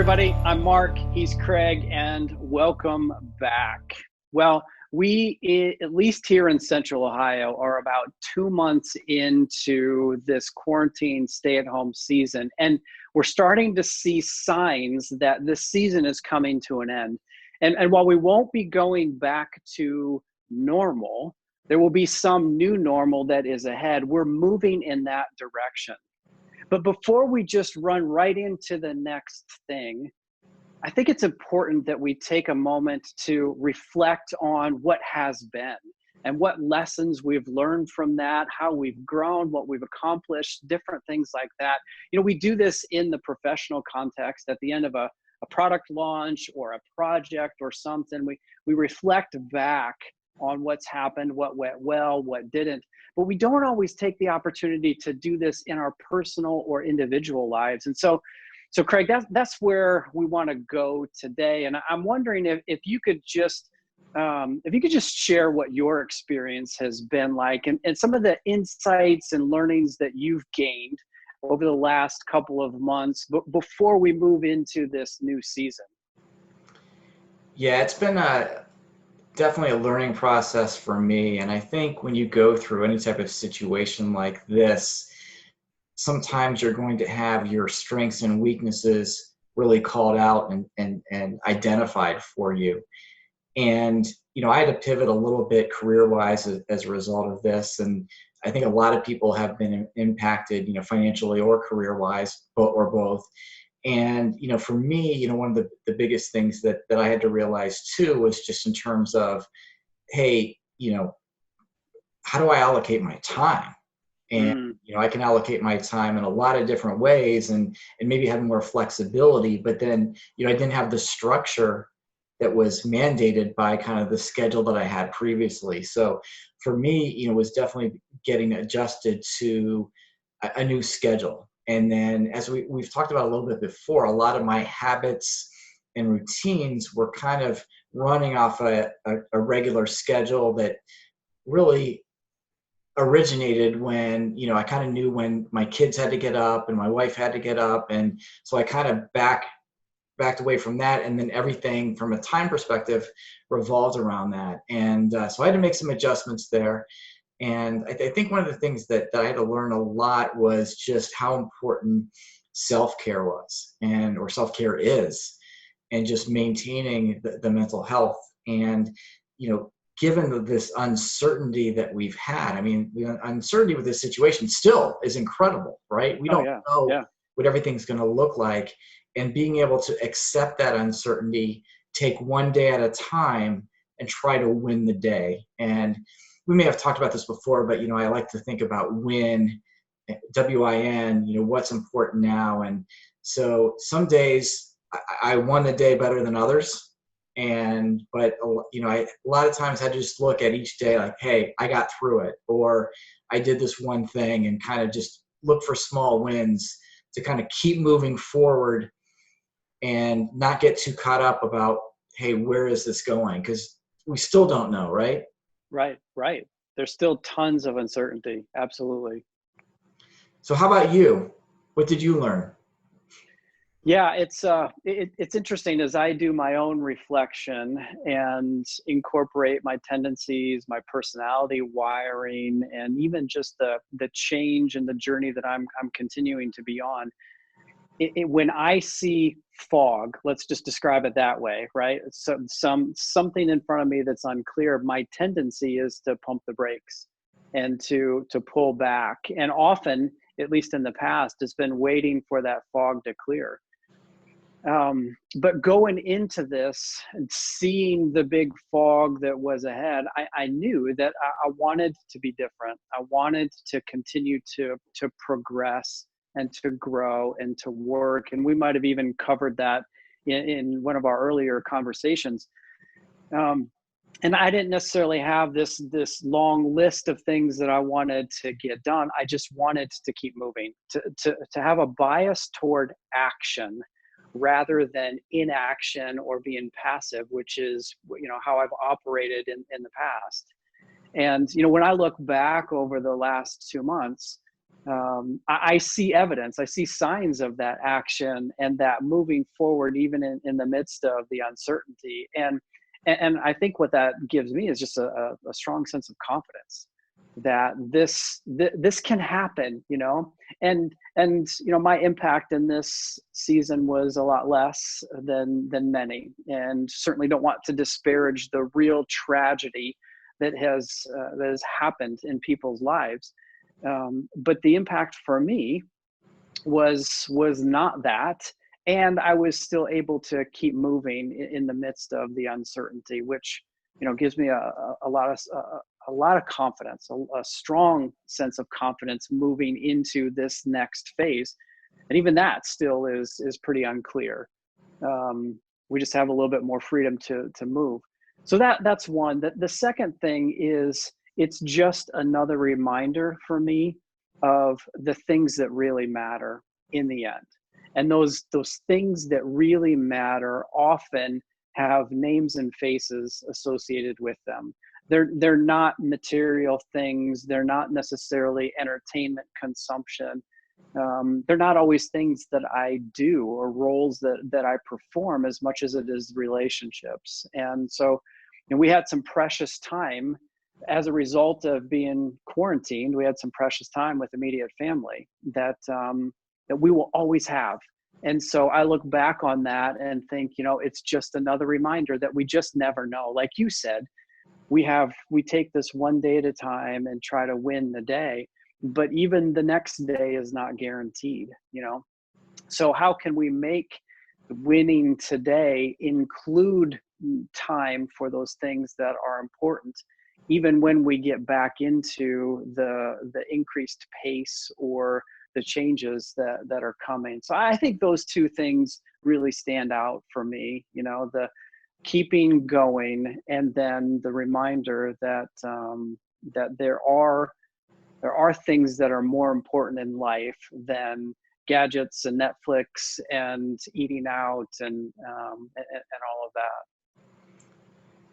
everybody. I'm Mark. He's Craig, and welcome back. Well, we, at least here in Central Ohio, are about 2 months into this quarantine stay-at-home season, and we're starting to see signs that this season is coming to an end. And while we won't be going back to normal, there will be some new normal that is ahead. We're moving in that direction. But before we just run right into the next thing, I think it's important that we take a moment to reflect on what has been and what lessons we've learned from that, how we've grown, what we've accomplished, different things like that. You know, we do this in the professional context at the end of a product launch or a project or something. We reflect back on what's happened, what went well, what didn't. But we don't always take the opportunity to do this in our personal or individual lives. And so Craig, that's where we want to go today. And I'm wondering if you could just share what your experience has been like and some of the insights and learnings that you've gained over the last couple of months before we move into this new season. Yeah, it's been definitely a learning process for me. And I think when you go through any type of situation like this, sometimes you're going to have your strengths and weaknesses really called out and identified for you. And, you know, I had to pivot a little bit career-wise as a result of this. And I think a lot of people have been impacted, you know, financially or career-wise, or both. And, you know, for me, you know, one of the biggest things that I had to realize too was just in terms of, hey, you know, how do I allocate my time? And, you know, I can allocate my time in a lot of different ways and maybe have more flexibility, but then, you know, I didn't have the structure that was mandated by kind of the schedule that I had previously. So for me, you know, it was definitely getting adjusted to a new schedule. And then as we've talked about a little bit before, a lot of my habits and routines were kind of running off a regular schedule that really originated when, you know, I kind of knew when my kids had to get up and my wife had to get up. And so I kind of backed away from that. And then everything from a time perspective revolves around that. And so I had to make some adjustments there. And I think one of the things that I had to learn a lot was just how important self-care was or self-care is, and just maintaining the mental health. And, you know, given this uncertainty that we've had, I mean, the uncertainty with this situation still is incredible, right? We don't know what everything's going to look like. And being able to accept that uncertainty, take one day at a time and try to win the day. And we may have talked about this before, but, you know, I like to think about win, WIN, you know, what's important now. And so some days I won the day better than others. But, you know, a lot of times I just look at each day like, hey, I got through it, or I did this one thing, and kind of just look for small wins to kind of keep moving forward and not get too caught up about, hey, where is this going? Because we still don't know, right? Right. There's still tons of uncertainty. Absolutely. So how about you? What did you learn? Yeah, it's interesting as I do my own reflection and incorporate my tendencies, my personality wiring, and even just the change and the journey that I'm continuing to be on. When I see fog, let's just describe it that way, right? So something in front of me that's unclear, my tendency is to pump the brakes and to pull back. And often, at least in the past, it's been waiting for that fog to clear. But going into this and seeing the big fog that was ahead, I knew that I wanted to be different. I wanted to continue to progress and to grow and to work. And we might have even covered that in one of our earlier conversations. And I didn't necessarily have this long list of things that I wanted to get done. I just wanted to keep moving, to have a bias toward action rather than inaction or being passive, which is, you know, how I've operated in the past. And, you know, when I look back over the last 2 months, I see evidence, I see signs of that action and that moving forward, even in the midst of the uncertainty. And I think what that gives me is just a strong sense of confidence that this can happen, and my impact in this season was a lot less than many, and certainly don't want to disparage the real tragedy that has happened in people's lives. But the impact for me was not that, and I was still able to keep moving in the midst of the uncertainty, which gives me a lot of confidence, a strong sense of confidence moving into this next phase. And even that still is pretty unclear. We just have a little bit more freedom to move. So that's one. The second thing is, it's just another reminder for me of the things that really matter in the end. And those things that really matter often have names and faces associated with them. They're not material things. They're not necessarily entertainment consumption. They're not always things that I do or roles that I perform, as much as it is relationships. And so, we had some precious time as a result of being quarantined. We had some precious time with immediate family that we will always have. And so I look back on that and think, it's just another reminder that we just never know. Like you said, we take this one day at a time and try to win the day, but even the next day is not guaranteed. So how can we make winning today include time for those things that are important, even when we get back into the increased pace or the changes that are coming? So I think those two things really stand out for me, the keeping going, and then the reminder that that there are things that are more important in life than gadgets and Netflix and eating out and all of that.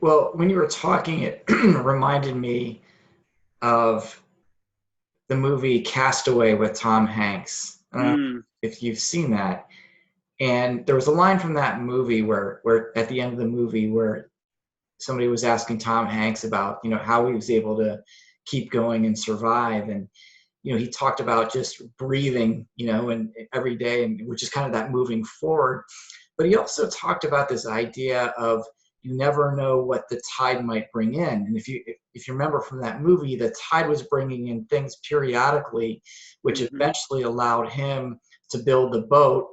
Well, when you were talking, it reminded me of the movie Castaway with Tom Hanks. I don't know if you've seen that. And there was a line from that movie where at the end of the movie, where somebody was asking Tom Hanks about, how he was able to keep going and survive. And, he talked about just breathing, and every day, and which is kind of that moving forward. But he also talked about this idea of, you never know what the tide might bring in. And if you remember from that movie, the tide was bringing in things periodically, which eventually allowed him to build the boat,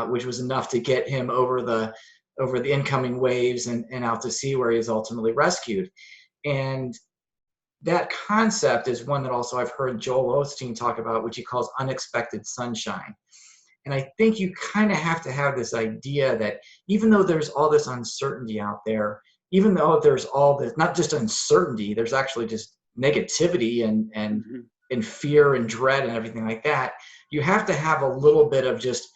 which was enough to get him over the incoming waves and out to sea, where he was ultimately rescued. And that concept is one that also I've heard Joel Osteen talk about, which he calls unexpected sunshine. And I think you kind of have to have this idea that even though there's all this uncertainty out there, even though there's all this, not just uncertainty, there's actually just negativity and fear and dread and everything like that, you have to have a little bit of just,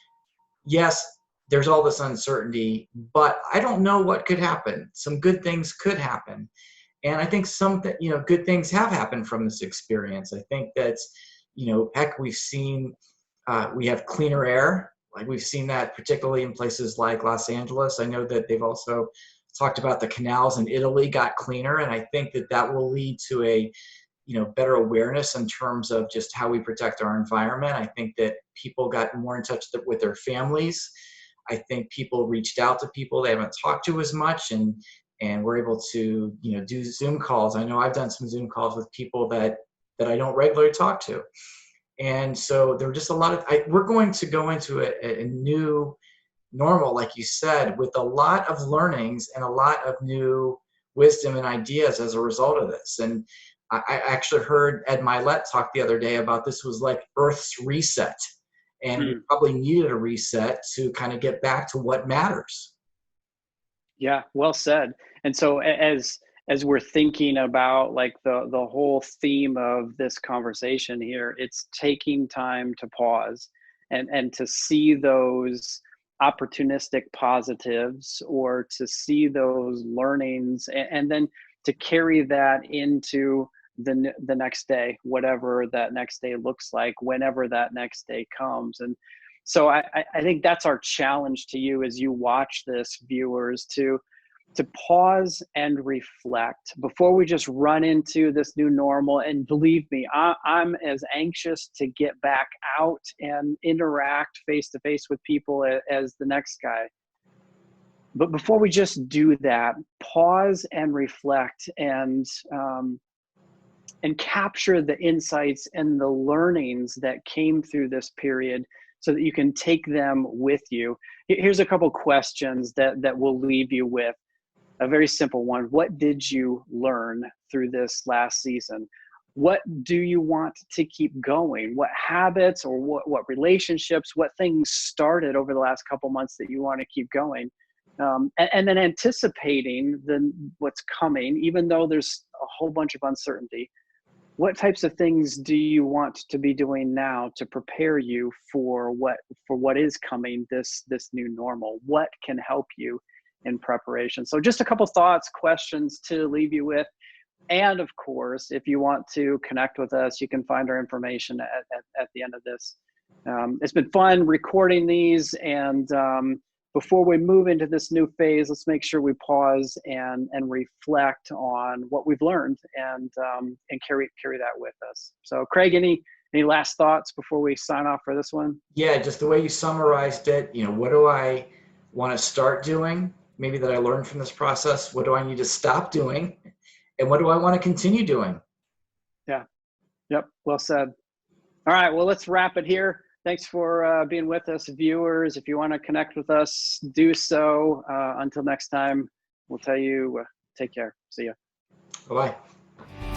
yes, there's all this uncertainty, but I don't know what could happen. Some good things could happen. And I think good things have happened from this experience. I think that's, heck, we've seen, we have cleaner air. Like, we've seen that particularly in places like Los Angeles. I know that they've also talked about the canals in Italy got cleaner. And I think that will lead to a, better awareness in terms of just how we protect our environment. I think that people got more in touch with their families. I think people reached out to people they haven't talked to as much, and we're able to, do Zoom calls. I know I've done some Zoom calls with people that I don't regularly talk to. And so there were just a lot of, we're going to go into a new normal, like you said, with a lot of learnings and a lot of new wisdom and ideas as a result of this. And I actually heard Ed Milet talk the other day about this was like Earth's reset. And we probably needed a reset to kind of get back to what matters. Yeah, well said. And so as we're thinking about like the whole theme of this conversation here, it's taking time to pause and to see those opportunistic positives, or to see those learnings, and then to carry that into the next day, whatever that next day looks like, whenever that next day comes. And so I think that's our challenge to you as you watch this, viewers, to pause and reflect before we just run into this new normal. And believe me, I'm as anxious to get back out and interact face to face with people as the next guy. But before we just do that, pause and reflect and capture the insights and the learnings that came through this period so that you can take them with you. Here's a couple questions that we'll leave you with. A very simple one. What did you learn through this last season? What do you want to keep going? What habits or what relationships, what things started over the last couple months that you want to keep going? And then anticipating what's coming, even though there's a whole bunch of uncertainty. What types of things do you want to be doing now to prepare you for what is coming, this new normal? What can help you in preparation? So just a couple thoughts, questions to leave you with. And of course, if you want to connect with us, you can find our information at the end of this. It's been fun recording these, and before we move into this new phase, let's make sure we pause and reflect on what we've learned and carry that with us. So Craig, any last thoughts before we sign off for this one? Yeah, just the way you summarized it, what do I want to start doing? Maybe that I learned from this process. What do I need to stop doing? And what do I want to continue doing? Yeah. Yep. Well said. All right. Well, let's wrap it here. Thanks for being with us, viewers. If you want to connect with us, do so. Until next time, we'll tell you, take care. See ya. Bye-bye.